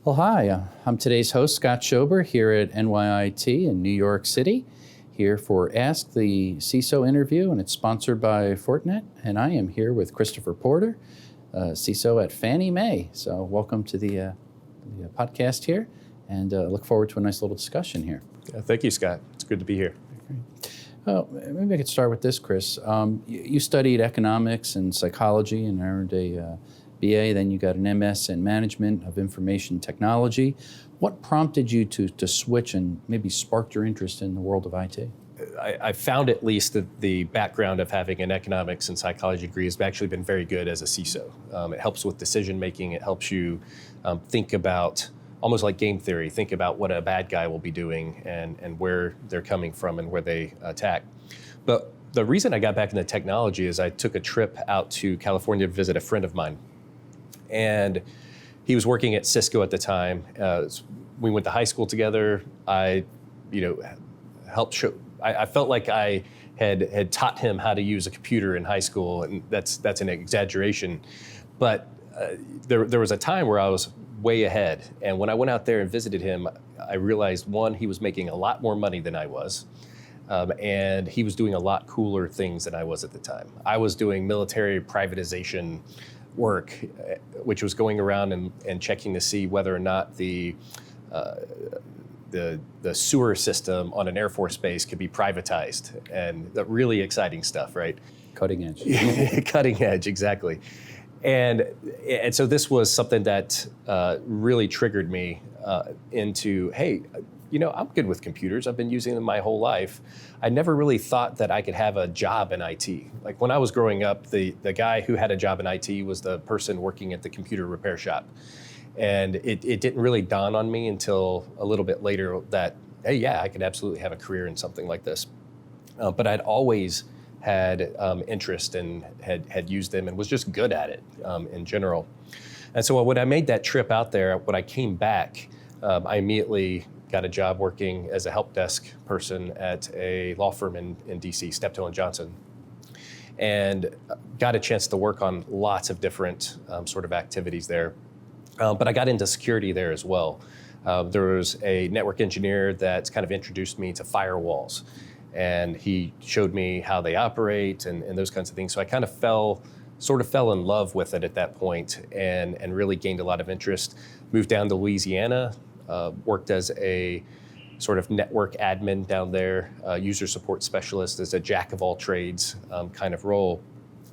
Well, hi, I'm today's host, Scott Schober, here at NYIT in New York City, here for Ask the CISO interview, and it's sponsored by Fortinet. And I am here with Christopher Porter, CISO at Fannie Mae. So welcome to the podcast here, and look forward to a nice little discussion here. Thank you, Scott. It's good to be here. Maybe I could start with this, Chris. You studied economics and psychology and earned a BA, then you got an MS in Management of Information Technology. What prompted you to switch and maybe sparked your interest in the world of IT? I found at least that the background of having an economics and psychology degree has actually been very good as a CISO. It helps with decision making. It helps you think about, almost like game theory, think about what a bad guy will be doing and where they're coming from and where they attack. But the reason I got back into technology is I took a trip out to California to visit a friend of mine. And he was working at Cisco at the time. We went to high school together. I helped show. I felt like I had taught him how to use a computer in high school, and that's an exaggeration. But there was a time where I was way ahead. And when I went out there and visited him, I realized, one, he was making a lot more money than I was. And he was doing a lot cooler things than I was at the time. I was doing military privatization work, which was going around and checking to see whether or not the sewer system on an Air Force base could be privatized, and the really exciting stuff, right? Cutting edge. Cutting edge, exactly. And so this was something that really triggered me into, hey, I'm good with computers. I've been using them my whole life. I never really thought that I could have a job in IT. Like when I was growing up, the guy who had a job in IT was the person working at the computer repair shop. And it didn't really dawn on me until a little bit later that, hey, yeah, I could absolutely have a career in something like this. But I'd always had interest and had used them and was just good at it in general. And so when I made that trip out there, when I came back, I immediately got a job working as a help desk person at a law firm in DC, Steptoe & Johnson, and got a chance to work on lots of different sort of activities there. But I got into security there as well. There was a network engineer that's kind of introduced me to firewalls, and he showed me how they operate and those kinds of things. So I kind of fell in love with it at that point and really gained a lot of interest. Moved down to Louisiana, worked as a sort of network admin down there, user support specialist, as a jack of all trades kind of role.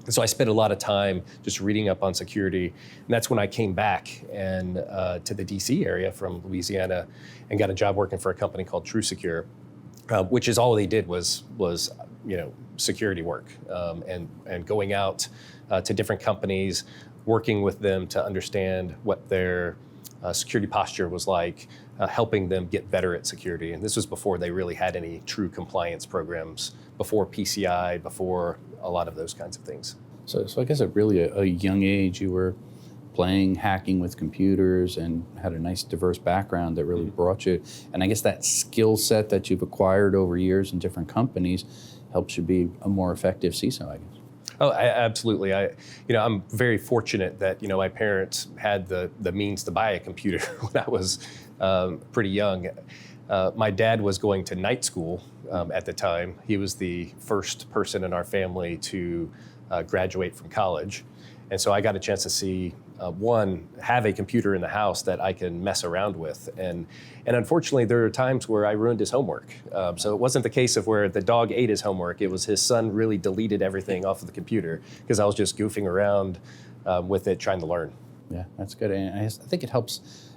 And so I spent a lot of time just reading up on security. And that's when I came back and to the DC area from Louisiana and got a job working for a company called TrueSecure, which is all they did was security work and going out to different companies, working with them to understand what their security posture was like, helping them get better at security. And this was before they really had any true compliance programs, before PCI, before a lot of those kinds of things. So I guess at really a young age, you were playing, hacking with computers, and had a nice diverse background that really brought you. And I guess that skill set that you've acquired over years in different companies helps you be a more effective CISO, I guess. Oh, absolutely. I'm very fortunate that, my parents had the means to buy a computer when I was pretty young. My dad was going to night school at the time. He was the first person in our family to graduate from college. And so I got a chance to see, have a computer in the house that I can mess around with. And unfortunately, there are times where I ruined his homework. So it wasn't the case of where the dog ate his homework. It was his son really deleted everything off of the computer because I was just goofing around with it, trying to learn. Yeah, that's good. And I think it helps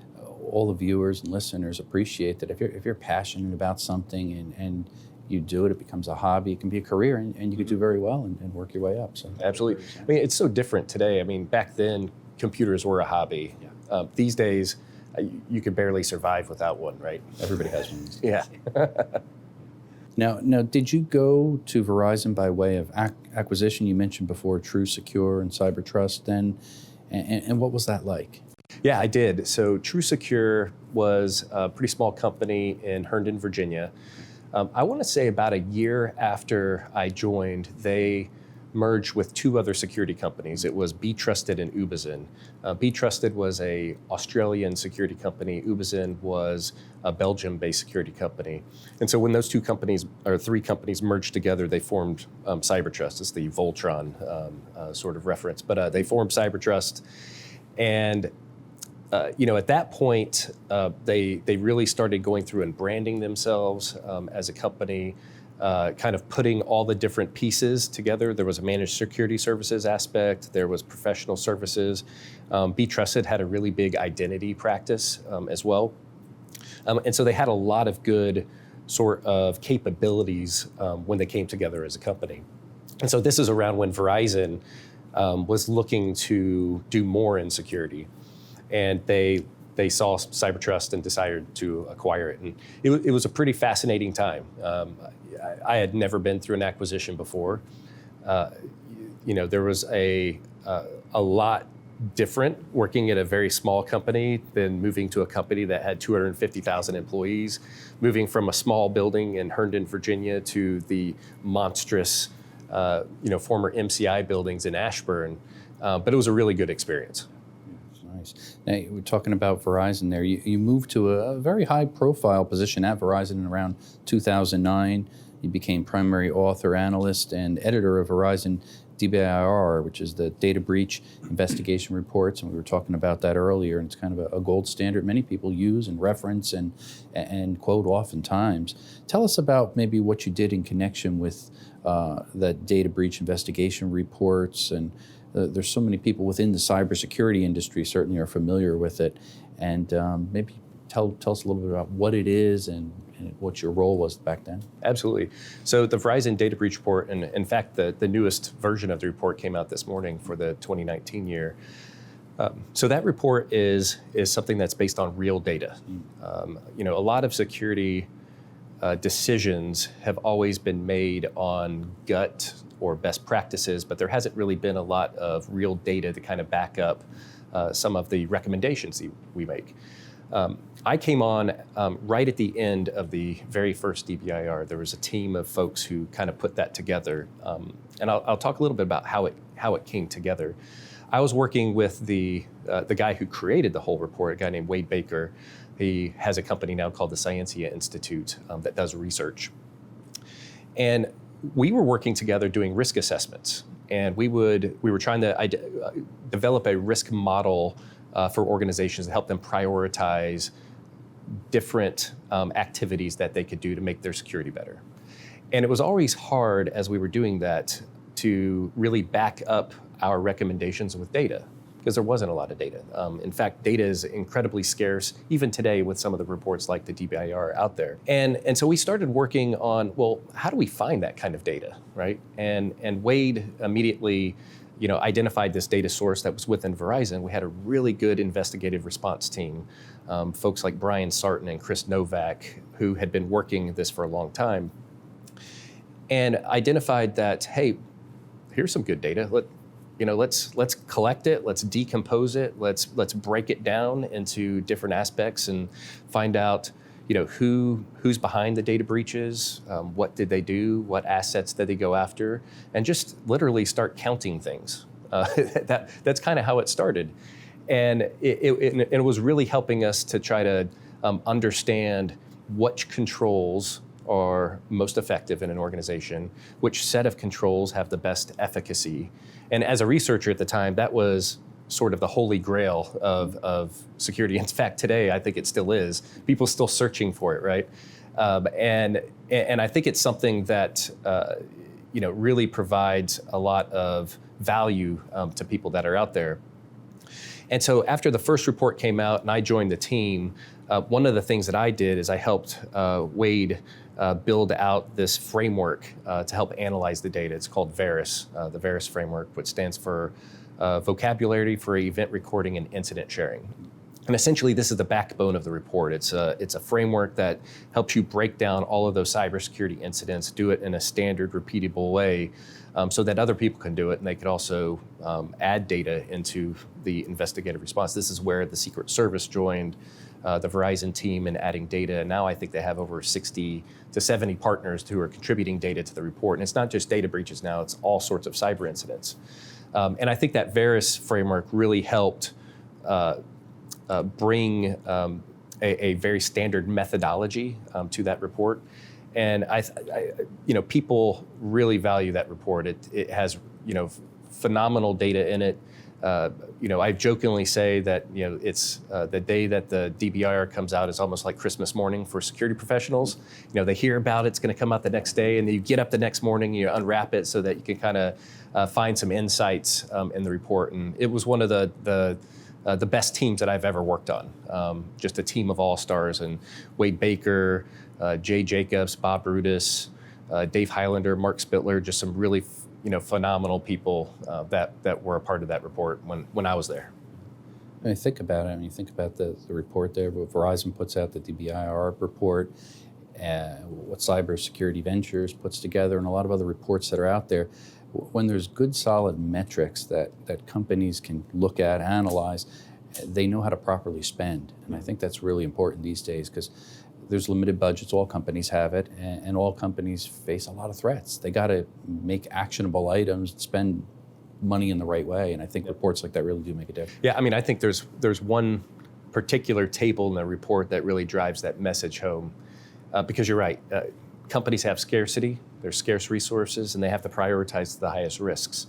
all the viewers and listeners appreciate that if you're passionate about something and you do it becomes a hobby, it can be a career, and you can do very well and work your way up. So absolutely. I mean, it's so different today. I mean, back then, computers were a hobby. Yeah. These days, you could barely survive without one, right? Everybody has one. Yeah. Now, did you go to Verizon by way of acquisition? You mentioned before TrueSecure and CyberTrust then, and what was that like? Yeah, I did. So TrueSecure was a pretty small company in Herndon, Virginia. I want to say about a year after I joined, they merged with two other security companies. It was Be Trusted and Ubezin. Be Trusted was a Australian security company. Ubezin was a Belgium-based security company. And so when those two companies, or three companies, merged together, they formed CyberTrust. It's the Voltron sort of reference, but they formed CyberTrust. And at that point, they really started going through and branding themselves as a company, kind of putting all the different pieces together. There was a managed security services aspect. There was professional services. Be Trusted had a really big identity practice as well. And so they had a lot of good sort of capabilities when they came together as a company. And so this is around when Verizon was looking to do more in security. And they saw CyberTrust and decided to acquire it. And it was a pretty fascinating time. I had never been through an acquisition before. There was a lot different working at a very small company than moving to a company that had 250,000 employees, moving from a small building in Herndon, Virginia to the monstrous, former MCI buildings in Ashburn. But it was a really good experience. Nice. Now, we're talking about Verizon there. You moved to a very high-profile position at Verizon in around 2009. You became primary author, analyst, and editor of Verizon DBIR, which is the Data Breach Investigation Reports, and we were talking about that earlier, and it's kind of a gold standard many people use and reference and quote oftentimes. Tell us about maybe what you did in connection with the Data Breach Investigation Reports, and there's so many people within the cybersecurity industry certainly are familiar with it, and maybe tell us a little bit about what it is and what your role was back then. Absolutely. So the Verizon Data Breach Report, and in fact, the newest version of the report came out this morning for the 2019 year. So that report is something that's based on real data. A lot of security decisions have always been made on gut or best practices, but there hasn't really been a lot of real data to kind of back up some of the recommendations we make. I came on right at the end of the very first DBIR. There was a team of folks who kind of put that together, and I'll talk a little bit about how it came together. I was working with the guy who created the whole report, a guy named Wade Baker. He has a company now called the Scientia Institute that does research, and we were working together doing risk assessments, and we were trying to develop a risk model for organizations to help them prioritize different activities that they could do to make their security better. And it was always hard as we were doing that to really back up our recommendations with data, because there wasn't a lot of data. In fact, data is incredibly scarce, even today with some of the reports like the DBIR out there. And so we started working on, well, how do we find that kind of data, right? And Wade immediately identified this data source that was within Verizon. We had a really good investigative response team, folks like Brian Sarton and Chris Novak, who had been working this for a long time, and identified that, hey, here's some good data. Let's collect it, let's decompose it, let's break it down into different aspects and find out, who's behind the data breaches, what did they do, what assets did they go after, and just literally start counting things. That's kind of how it started, and it was really helping us to try to understand which controls are most effective in an organization, which set of controls have the best efficacy. And as a researcher at the time, that was sort of the holy grail of security. In fact, today, I think it still is. People still searching for it, right? And I think it's something that really provides a lot of value to people that are out there. And so after the first report came out and I joined the team, one of the things that I did is I helped Wade build out this framework to help analyze the data. It's called VERIS, the VERIS framework, which stands for Vocabulary for Event Recording and Incident Sharing. And essentially, this is the backbone of the report. It's a framework that helps you break down all of those cybersecurity incidents, do it in a standard, repeatable way, so that other people can do it, and they could also add data into the investigative response. This is where the Secret Service joined, the Verizon team in adding data. And now I think they have over 60 to 70 partners who are contributing data to the report. And it's not just data breaches now, it's all sorts of cyber incidents. And I think that Veris framework really helped bring a very standard methodology to that report. And people really value that report. It has, phenomenal data in it. I jokingly say that, it's the day that the DBIR comes out is almost like Christmas morning for security professionals. They hear about it's going to come out the next day, and then you get up the next morning, you unwrap it so that you can kind of find some insights in the report. And it was one of the best teams that I've ever worked on. Just a team of all-stars, and Wade Baker, Jay Jacobs, Bob Brutus, Dave Highlander, Mark Spittler, just some really phenomenal people that were a part of that report when I was there. When you think about it, you think about the report there, what Verizon puts out, the DBIR report, what Cybersecurity Ventures puts together, and a lot of other reports that are out there. When there's good, solid metrics that companies can look at, analyze, they know how to properly spend. And I think that's really important these days, because there's limited budgets, all companies have it, and all companies face a lot of threats. They got to make actionable items, spend money in the right way, and I think reports like that really do make a difference. Yeah, I think there's one particular table in the report that really drives that message home, because you're right, companies have scarcity, there's scarce resources, and they have to prioritize the highest risks.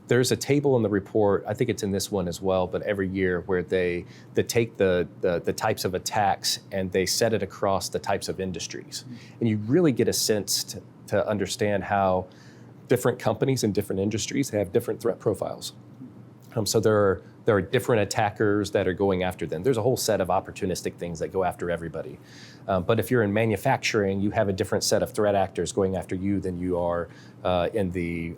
There's a table in the report, I think it's in this one as well, but every year where they take the types of attacks and they set it across the types of industries. And you really get a sense to understand how different companies in different industries have different threat profiles. So there are different attackers that are going after them. There's a whole set of opportunistic things that go after everybody. But if you're in manufacturing, you have a different set of threat actors going after you than you are in the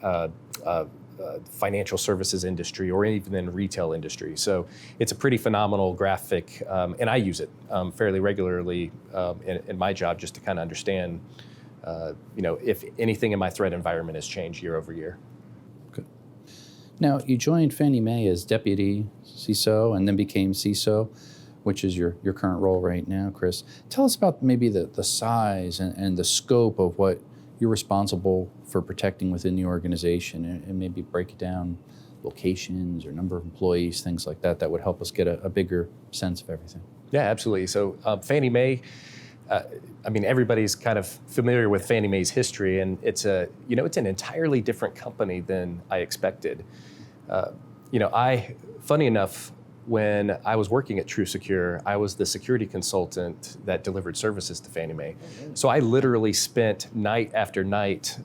financial services industry or even in retail industry. So it's a pretty phenomenal graphic, and I use it fairly regularly in my job just to kind of understand, if anything in my threat environment has changed year over year. Good. Now, you joined Fannie Mae as deputy CISO and then became CISO, which is your current role right now, Chris. Tell us about maybe the size and the scope of what you're responsible for protecting within the organization, and maybe break it down, locations or number of employees, things like that would help us get a bigger sense of everything. Yeah, absolutely. So Fannie Mae, everybody's kind of familiar with Fannie Mae's history, and it's an entirely different company than I expected. Funny enough, when I was working at TrueSecure, I was the security consultant that delivered services to Fannie Mae. So I literally spent night after night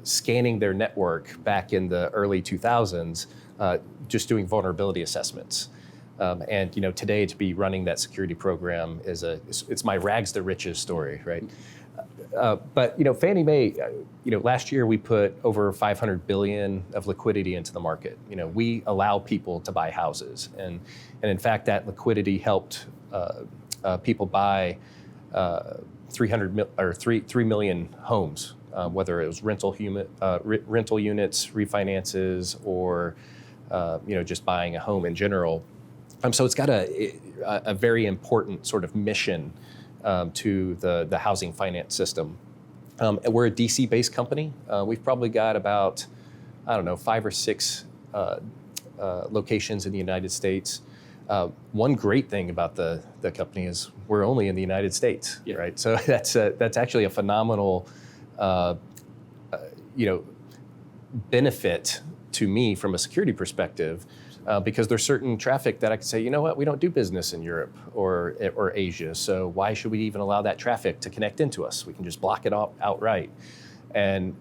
scanning their network back in the early 2000s, just doing vulnerability assessments. And today to be running that security program it's my rags to riches story, right? But Fannie Mae, last year we put over $500 billion of liquidity into the market. We allow people to buy houses, and in fact that liquidity helped people buy 3 million homes, whether it was rental units, refinances, or just buying a home in general. So it's got a very important sort of mission to the housing finance system. We're a DC-based company. We've probably got about, 5 or 6 locations in the United States. One great thing about the company is we're only in the United States, right? So that's actually a phenomenal, benefit to me from a security perspective. Because there's certain traffic that I could say, we don't do business in Europe or Asia, so why should we even allow that traffic to connect into us? We can just block it outright. And,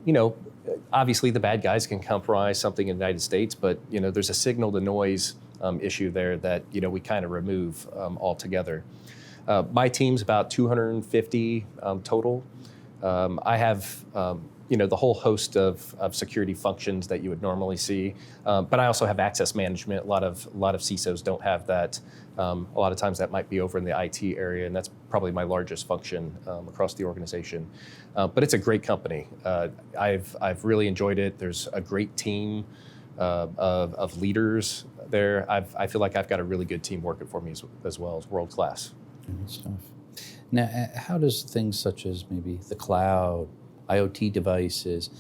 obviously the bad guys can compromise something in the United States, but, there's a signal to noise issue there that, we kind of remove altogether. My team's about 250 total. I have the whole host of security functions that you would normally see, but I also have access management. A lot of CISOs don't have that. A lot of times that might be over in the IT area, and that's probably my largest function across the organization. But it's a great company. I've really enjoyed it. There's a great team of leaders there. I feel like I've got a really good team working for me as well as world class. Good stuff. Now, how does things such as maybe the cloud, IoT devices,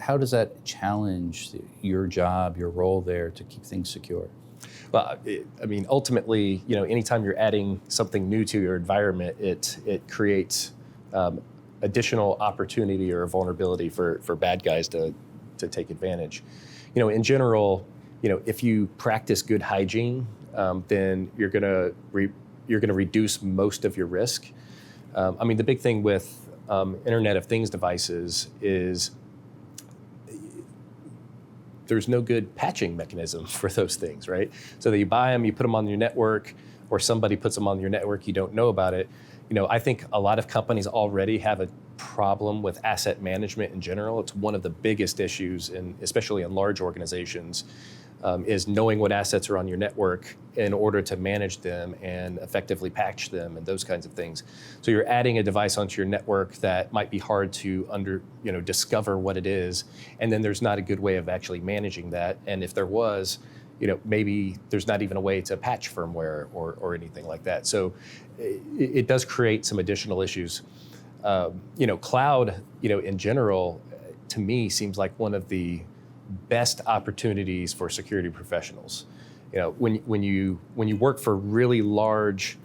how does that challenge your job, your role there to keep things secure? Well, ultimately, anytime you're adding something new to your environment, it creates additional opportunity or vulnerability for bad guys to take advantage. In general, if you practice good hygiene, then you're gonna reduce most of your risk. The big thing with Internet of Things devices is there's no good patching mechanism for those things, right? So that you buy them, you put them on your network, or somebody puts them on your network, you don't know about it. I think a lot of companies already have a problem with asset management in general. It's one of the biggest issues, especially in large organizations, is knowing what assets are on your network in order to manage them and effectively patch them and those kinds of things. So you're adding a device onto your network that might be hard to discover what it is, and then there's not a good way of actually managing that. And if there was, maybe there's not even a way to patch firmware or anything like that. So it does create some additional issues. Cloud, in general, to me seems like one of the best opportunities for security professionals. When you work for really large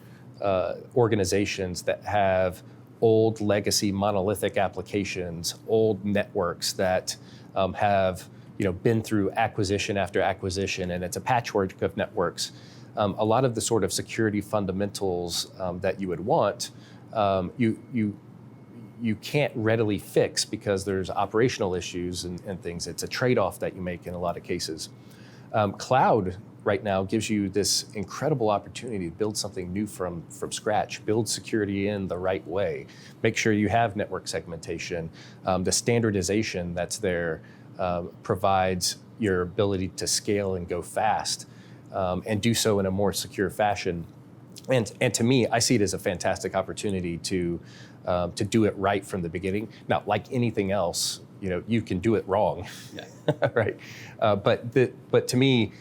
organizations that have old legacy monolithic applications, old networks that have been through acquisition after acquisition, and it's a patchwork of networks. A lot of the sort of security fundamentals that you would want, you can't readily fix because there's operational issues and things. It's a trade-off that you make in a lot of cases. Cloud right now gives you this incredible opportunity to build something new from scratch, build security in the right way, make sure you have network segmentation. The standardization that's there provides your ability to scale and go fast and do so in a more secure fashion. And to me, I see it as a fantastic opportunity to do it right from the beginning. Now, like anything else, you can do it wrong, right? But to me,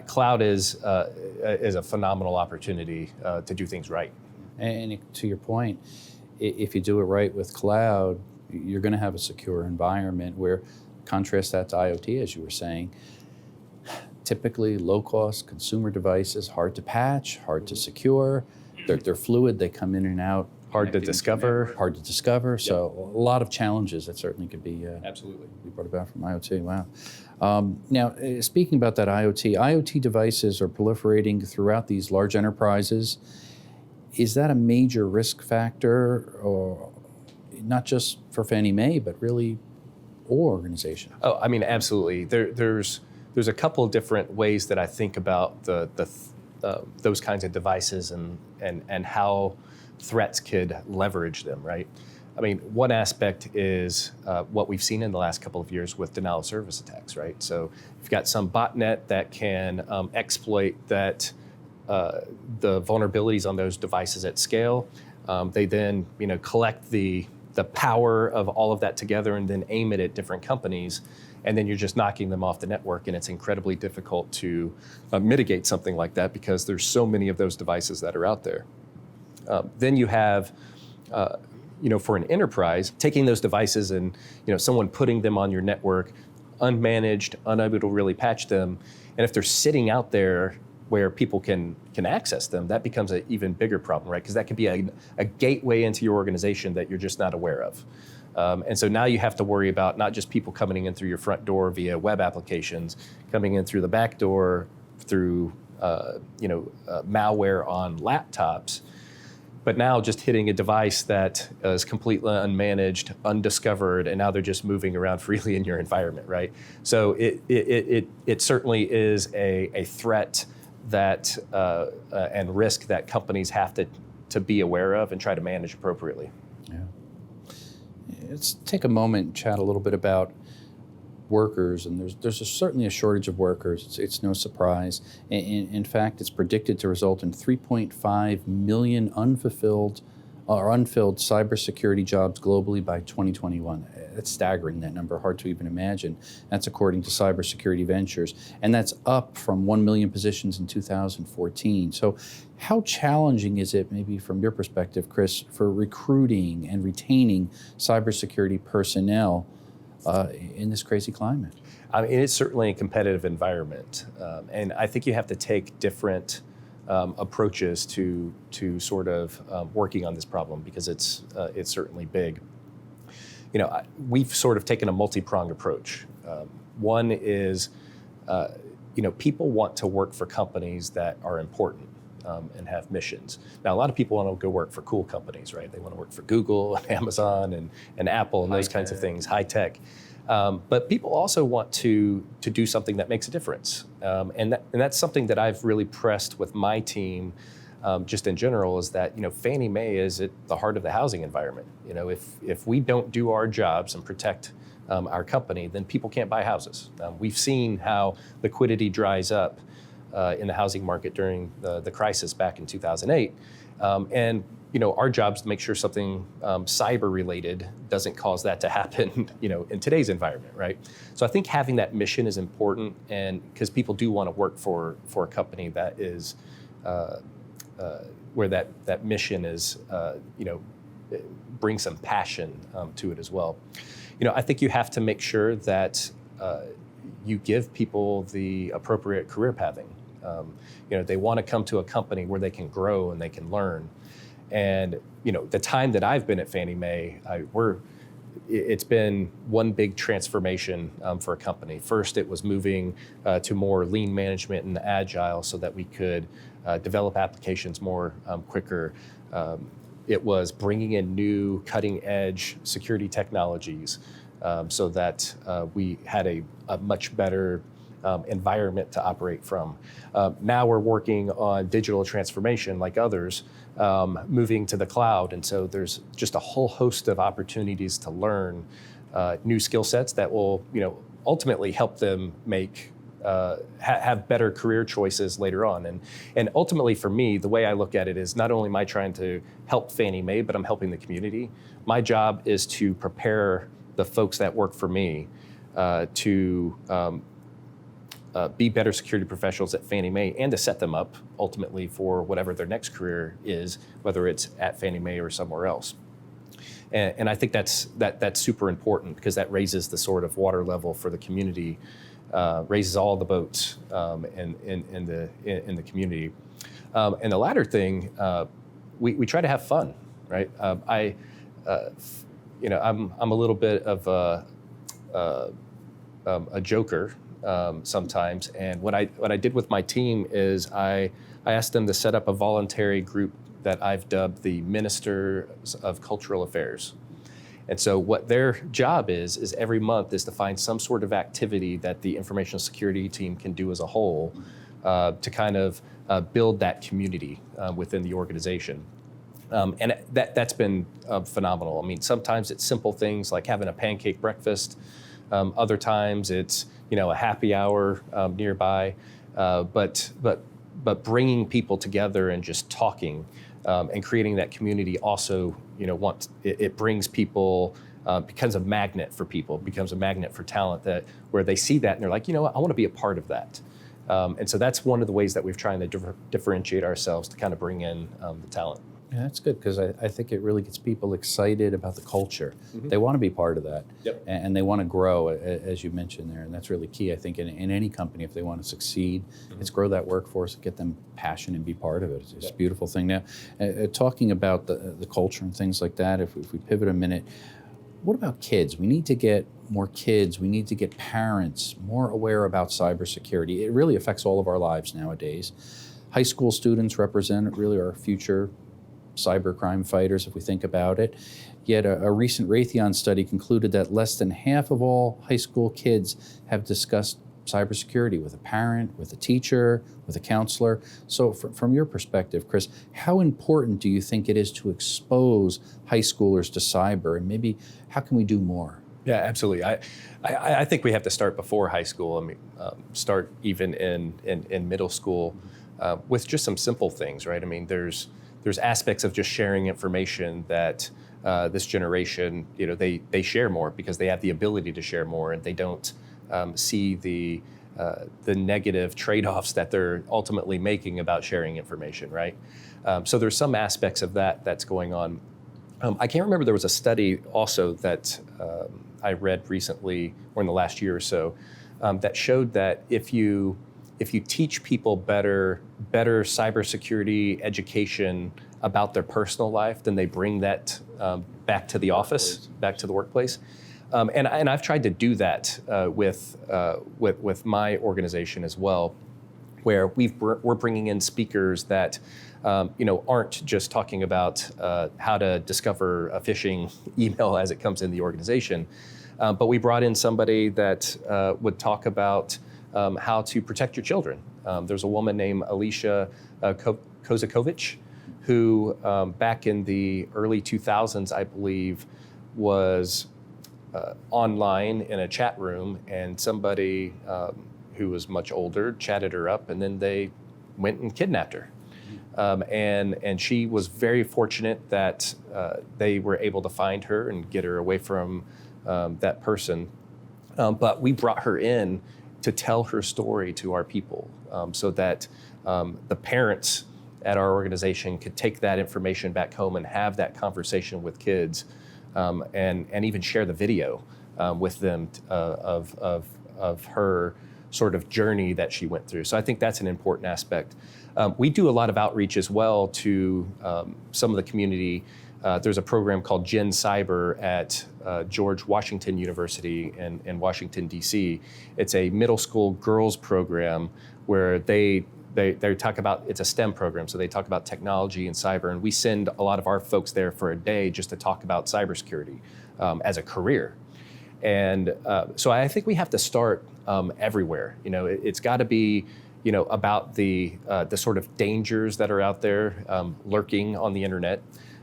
cloud is a phenomenal opportunity to do things right. And to your point, if you do it right with cloud, you're going to have a secure environment where, contrast that to IoT, as you were saying, typically low-cost consumer devices, hard to patch, hard to secure. They're fluid. They come in and out. Hard to discover. Yep. So a lot of challenges that certainly could be absolutely be brought about from IoT. Wow. Now, speaking about that IoT devices are proliferating throughout these large enterprises. Is that a major risk factor, or not just for Fannie Mae, but really all organizations? Oh, absolutely. There's a couple of different ways that I think about those kinds of devices and how threats could leverage them, right? One aspect is what we've seen in the last couple of years with denial of service attacks, right? So you've got some botnet that can exploit the vulnerabilities on those devices at scale. They then, collect the power of all of that together and then aim it at different companies. And then you're just knocking them off the network, and it's incredibly difficult to mitigate something like that because there's so many of those devices that are out there. Then you have, for an enterprise, taking those devices and, someone putting them on your network, unmanaged, unable to really patch them. And if they're sitting out there where people can access them, that becomes an even bigger problem, right? Because that could be a gateway into your organization that you're just not aware of. And so now you have to worry about not just people coming in through your front door via web applications, coming in through the back door through malware on laptops, but now just hitting a device that is completely unmanaged, undiscovered, and now they're just moving around freely in your environment, right? So it certainly is a threat that and risk that companies have to be aware of and try to manage appropriately. Yeah. Let's take a moment and chat a little bit about workers, and there's certainly a shortage of workers. It's no surprise. In fact, it's predicted to result in 3.5 million unfulfilled or unfilled cybersecurity jobs globally by 2021. That's staggering, that number, hard to even imagine. That's according to Cybersecurity Ventures, and that's up from 1 million positions in 2014. So how challenging is it, maybe from your perspective, Chris, for recruiting and retaining cybersecurity personnel in this crazy climate? I mean, it's certainly a competitive environment, and I think you have to take different approaches to sort of working on this problem, because it's certainly big. We've sort of taken a multi-pronged approach. One is, people want to work for companies that are important and have missions. Now, a lot of people want to go work for cool companies, right? They want to work for Google and Amazon and Apple and those kinds of things, high tech. But people also want to do something that makes a difference. And that's something that I've really pressed with my team, just in general, is that, Fannie Mae is at the heart of the housing environment. If we don't do our jobs and protect our company, then people can't buy houses. We've seen how liquidity dries up in the housing market during the crisis back in 2008. And our job is to make sure something cyber related doesn't cause that to happen, in today's environment, right? So I think having that mission is important, and because people do want to work for a company that is where that mission is, brings some passion to it as well. I think you have to make sure that you give people the appropriate career pathing. They want to come to a company where they can grow and they can learn. And the time that I've been at Fannie Mae, it's been one big transformation for a company. First, it was moving to more lean management and agile so that we could develop applications more quicker. It was bringing in new cutting-edge security technologies so that we had a much better environment to operate from. Now we're working on digital transformation like others, moving to the cloud. And so there's just a whole host of opportunities to learn new skill sets that will, ultimately help them make have better career choices later on. And ultimately for me, the way I look at it is not only am I trying to help Fannie Mae, but I'm helping the community. My job is to prepare the folks that work for me to be better security professionals at Fannie Mae, and to set them up ultimately for whatever their next career is, whether it's at Fannie Mae or somewhere else. And I think that's super important, because that raises the sort of water level for the community, raises all the boats in the community. And the latter thing, we try to have fun, right? I'm a little bit of a joker sometimes, and what I did with my team is I asked them to set up a voluntary group that I've dubbed the Ministers of Cultural Affairs. And so what their job is every month is to find some sort of activity that the information security team can do as a whole to kind of build that community within the organization. And that's been phenomenal. I mean, sometimes it's simple things like having a pancake breakfast. Other times it's, a happy hour nearby. But bringing people together and just talking and creating that community also, it brings people, becomes a magnet for people, becomes a magnet for talent, where they see that and they're like, I want to be a part of that. And so that's one of the ways that we've tried to differentiate ourselves to kind of bring in the talent. Yeah, that's good, because I think it really gets people excited about the culture. Mm-hmm. They want to be part of that. Yep. And they want to grow, as you mentioned there, and that's really key, I think, in any company. If they want to succeed, mm-hmm. It's grow that workforce, get them passion and be part of it. It's a beautiful thing. Now, talking about the culture and things like that, if we pivot a minute, what about kids? We need to get more kids. We need to get parents more aware about cybersecurity. It really affects all of our lives nowadays. High school students represent really our future cybercrime fighters, if we think about it. Yet a recent Raytheon study concluded that less than half of all high school kids have discussed cybersecurity with a parent, with a teacher, with a counselor. So from your perspective, Chris, how important do you think it is to expose high schoolers to cyber, and maybe how can we do more? Yeah, absolutely. I think we have to start before high school. I mean, start even in middle school with just some simple things, right? I mean, there's there's aspects of just sharing information that this generation, they share more because they have the ability to share more, and they don't see the negative trade-offs that they're ultimately making about sharing information, right? So there's some aspects of that's going on. I can't remember, there was a study also that I read recently, or in the last year or so, that showed that if you teach people better cybersecurity education about their personal life, then they bring that back to the office, back to the workplace. And I've tried to do that with my organization as well, where we're bringing in speakers that aren't just talking about how to discover a phishing email as it comes in the organization, but we brought in somebody that would talk about how to protect your children. There's a woman named Alicia Kozakovich, who back in the early 2000s, I believe, was online in a chat room, and somebody who was much older chatted her up, and then they went and kidnapped her. And she was very fortunate that they were able to find her and get her away from that person. But we brought her in to tell her story to our people, so that the parents at our organization could take that information back home and have that conversation with kids, and even share the video with them of her sort of journey that she went through. So I think that's an important aspect. We do a lot of outreach as well to some of the community. There's a program called GenCyber at George Washington University in Washington, D.C. It's a middle school girls program where they talk about, it's a STEM program, so they talk about technology and cyber, and we send a lot of our folks there for a day just to talk about cybersecurity as a career. And so I think we have to start everywhere. It's got to be about the sort of dangers that are out there lurking on the internet.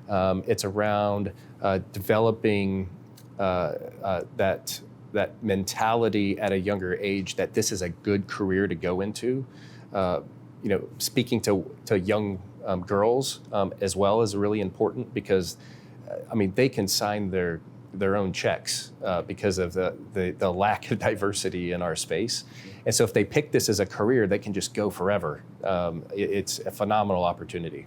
It's around developing that mentality at a younger age that this is a good career to go into. Speaking to young girls as well is really important, because they can sign their own checks because of the lack of diversity in our space. And so if they pick this as a career, they can just go forever. It's a phenomenal opportunity.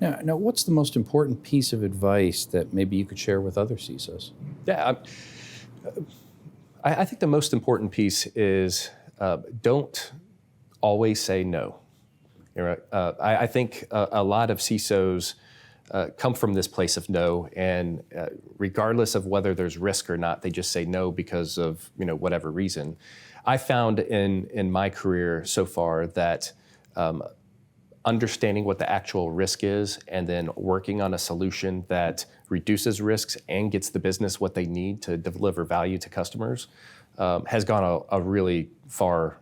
Now, what's the most important piece of advice that maybe you could share with other CISOs? Yeah, I think the most important piece is don't always say no. I think a lot of CISOs come from this place of no, and regardless of whether there's risk or not, they just say no because of whatever reason. I found in my career so far that understanding what the actual risk is and then working on a solution that reduces risks and gets the business what they need to deliver value to customers has gone a really far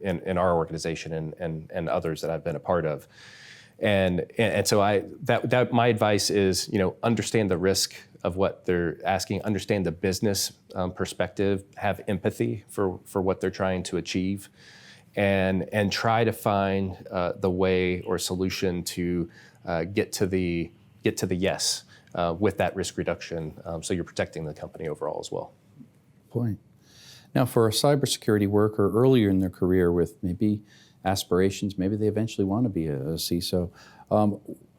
in our organization and others that I've been a part of. And so my advice is, understand the risk of what they're asking, understand the business perspective, have empathy for what they're trying to achieve, and try to find the way or solution to get to the yes with that risk reduction, so you're protecting the company overall as well. Point. Now, for a cybersecurity worker earlier in their career with maybe aspirations, maybe they eventually want to be a CISO,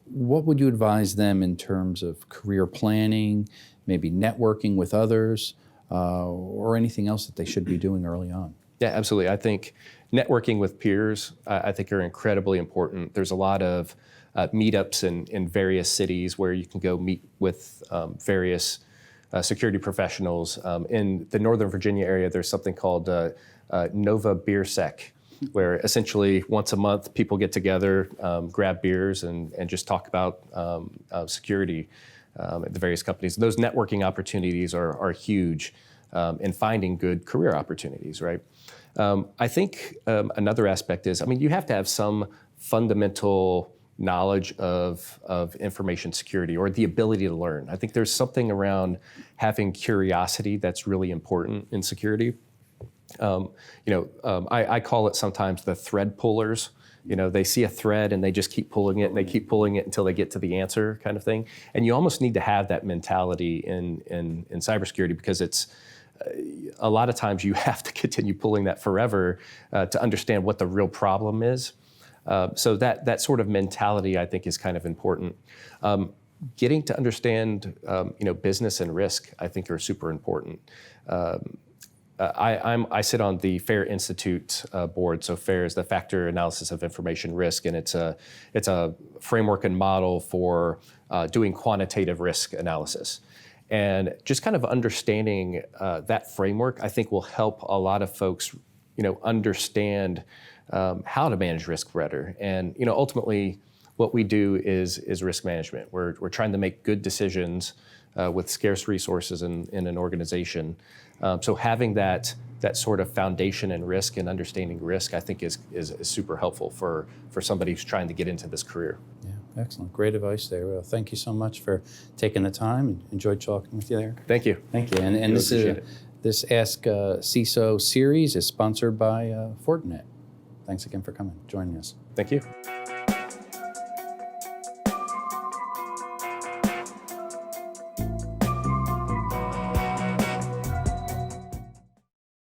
what would you advise them in terms of career planning, maybe networking with others, or anything else that they should be doing early on? Yeah, absolutely. I think networking with peers, I think, are incredibly important. There's a lot of meetups in various cities where you can go meet with various security professionals. In the Northern Virginia area, there's something called Nova Beer Sec, where essentially once a month people get together, grab beers, and just talk about security at the various companies. Those networking opportunities are huge in finding good career opportunities, right? I think another aspect is, you have to have some fundamental knowledge of information security or the ability to learn. I think there's something around having curiosity that's really important in security. I call it sometimes the thread pullers They see a thread and they just keep pulling it and they keep pulling it until they get to the answer kind of thing. And you almost need to have that mentality in cybersecurity, because it's a lot of times you have to continue pulling that forever to understand what the real problem is. So that sort of mentality, I think, is kind of important. Getting to understand, business and risk, I think, are super important. I sit on the FAIR Institute board. So FAIR is the Factor Analysis of Information Risk, and it's a framework and model for doing quantitative risk analysis. And just kind of understanding that framework, I think, will help a lot of folks, understand how to manage risk better. And ultimately, what we do is risk management. We're trying to make good decisions with scarce resources in an organization. So having that sort of foundation in risk and understanding risk, I think, is super helpful for somebody who's trying to get into this career. Yeah, excellent. Great advice there. Well, thank you so much for taking the time, and enjoyed talking with you there. Thank you. Thank you. And this Ask CISO series is sponsored by Fortinet. Thanks again for joining us. Thank you.